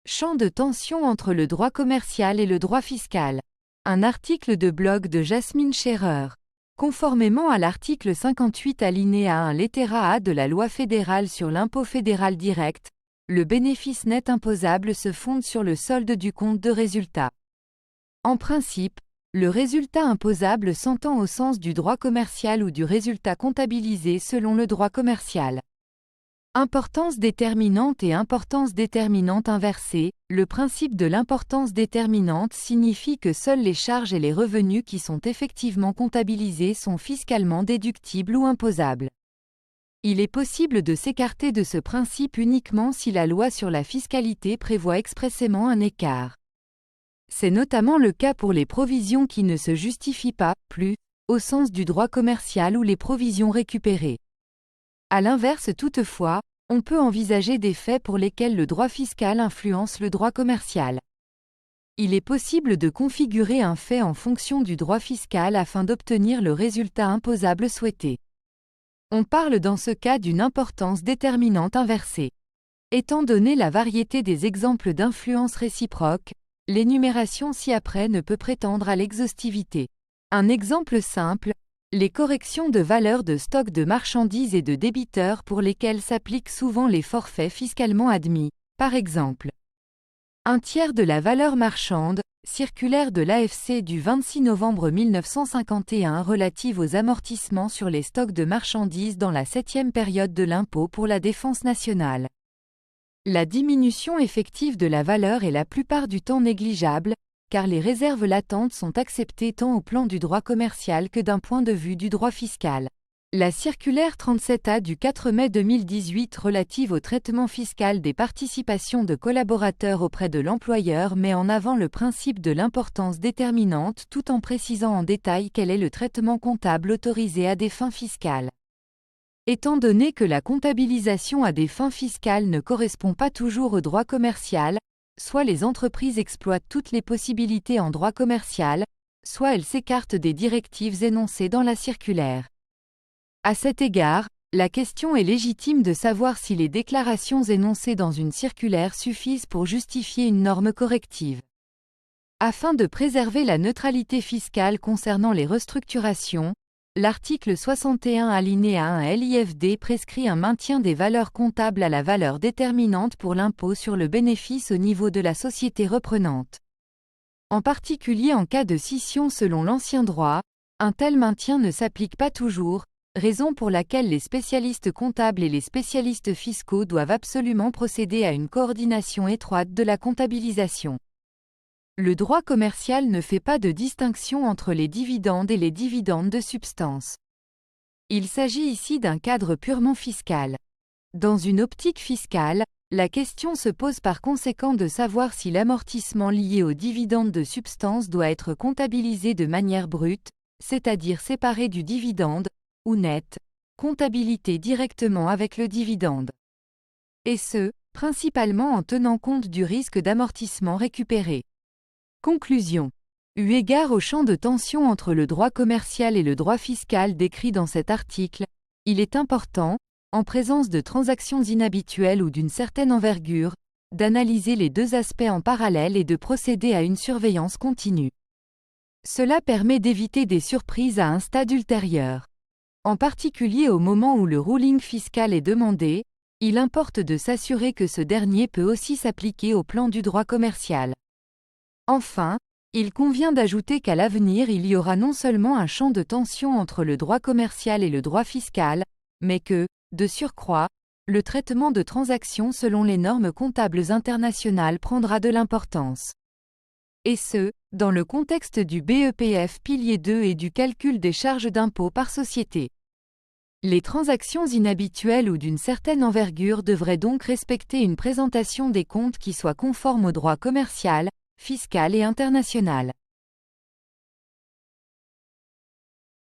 Champ de tension entre le droit commercial et le droit fiscal. Un article de blog de Jasmine Scherer. Conformément à l'article 58 alinéa 1 littera A de la loi fédérale sur l'impôt fédéral direct, le bénéfice net imposable se fonde sur le solde du compte de résultat. En principe, le résultat imposable s'entend au sens du droit commercial ou du résultat comptabilisé selon le droit commercial. Importance déterminante et importance déterminante inversée. Le principe de l'importance déterminante signifie que seules les charges et les revenus qui sont effectivement comptabilisés sont fiscalement déductibles ou imposables. Il est possible de s'écarter de ce principe uniquement si la loi sur la fiscalité prévoit expressément un écart. C'est notamment le cas pour les provisions qui ne se justifient pas, plus, au sens du droit commercial ou les provisions récupérées. À l'inverse toutefois, on peut envisager des faits pour lesquels le droit fiscal influence le droit commercial. Il est possible de configurer un fait en fonction du droit fiscal afin d'obtenir le résultat imposable souhaité. On parle dans ce cas d'une importance déterminante inversée. Étant donné la variété des exemples d'influence réciproque, l'énumération ci-après ne peut prétendre à l'exhaustivité. Un exemple simple, les corrections de valeur de stock de marchandises et de débiteurs pour lesquels s'appliquent souvent les forfaits fiscalement admis. Par exemple, un tiers de la valeur marchande, circulaire de l'AFC du 26 novembre 1951 relative aux amortissements sur les stocks de marchandises dans la 7e période de l'impôt pour la défense nationale. La diminution effective de la valeur est la plupart du temps négligeable, car les réserves latentes sont acceptées tant au plan du droit commercial que d'un point de vue du droit fiscal. La circulaire 37A du 4 mai 2018 relative au traitement fiscal des participations de collaborateurs auprès de l'employeur met en avant le principe de l'importance déterminante tout en précisant en détail quel est le traitement comptable autorisé à des fins fiscales. Étant donné que la comptabilisation à des fins fiscales ne correspond pas toujours au droit commercial, soit les entreprises exploitent toutes les possibilités en droit commercial, soit elles s'écartent des directives énoncées dans la circulaire. À cet égard, la question est légitime de savoir si les déclarations énoncées dans une circulaire suffisent pour justifier une norme corrective. Afin de préserver la neutralité fiscale concernant les restructurations, l'article 61 alinéa 1 LIFD prescrit un maintien des valeurs comptables à la valeur déterminante pour l'impôt sur le bénéfice au niveau de la société reprenante. En particulier en cas de scission selon l'ancien droit, un tel maintien ne s'applique pas toujours, raison pour laquelle les spécialistes comptables et les spécialistes fiscaux doivent absolument procéder à une coordination étroite de la comptabilisation. Le droit commercial ne fait pas de distinction entre les dividendes et les dividendes de substance. Il s'agit ici d'un cadre purement fiscal. Dans une optique fiscale, la question se pose par conséquent de savoir si l'amortissement lié aux dividendes de substance doit être comptabilisé de manière brute, c'est-à-dire séparé du dividende, ou nette, comptabilité directement avec le dividende. Et ce, principalement en tenant compte du risque d'amortissement récupéré. Conclusion. Eu égard au champ de tension entre le droit commercial et le droit fiscal décrit dans cet article, il est important, en présence de transactions inhabituelles ou d'une certaine envergure, d'analyser les deux aspects en parallèle et de procéder à une surveillance continue. Cela permet d'éviter des surprises à un stade ultérieur. En particulier au moment où le ruling fiscal est demandé, il importe de s'assurer que ce dernier peut aussi s'appliquer au plan du droit commercial. Enfin, il convient d'ajouter qu'à l'avenir il y aura non seulement un champ de tension entre le droit commercial et le droit fiscal, mais que, de surcroît, le traitement de transactions selon les normes comptables internationales prendra de l'importance. Et ce, dans le contexte du BEPF pilier 2 et du calcul des charges d'impôt par société. Les transactions inhabituelles ou d'une certaine envergure devraient donc respecter une présentation des comptes qui soit conforme au droit commercial, fiscal et international.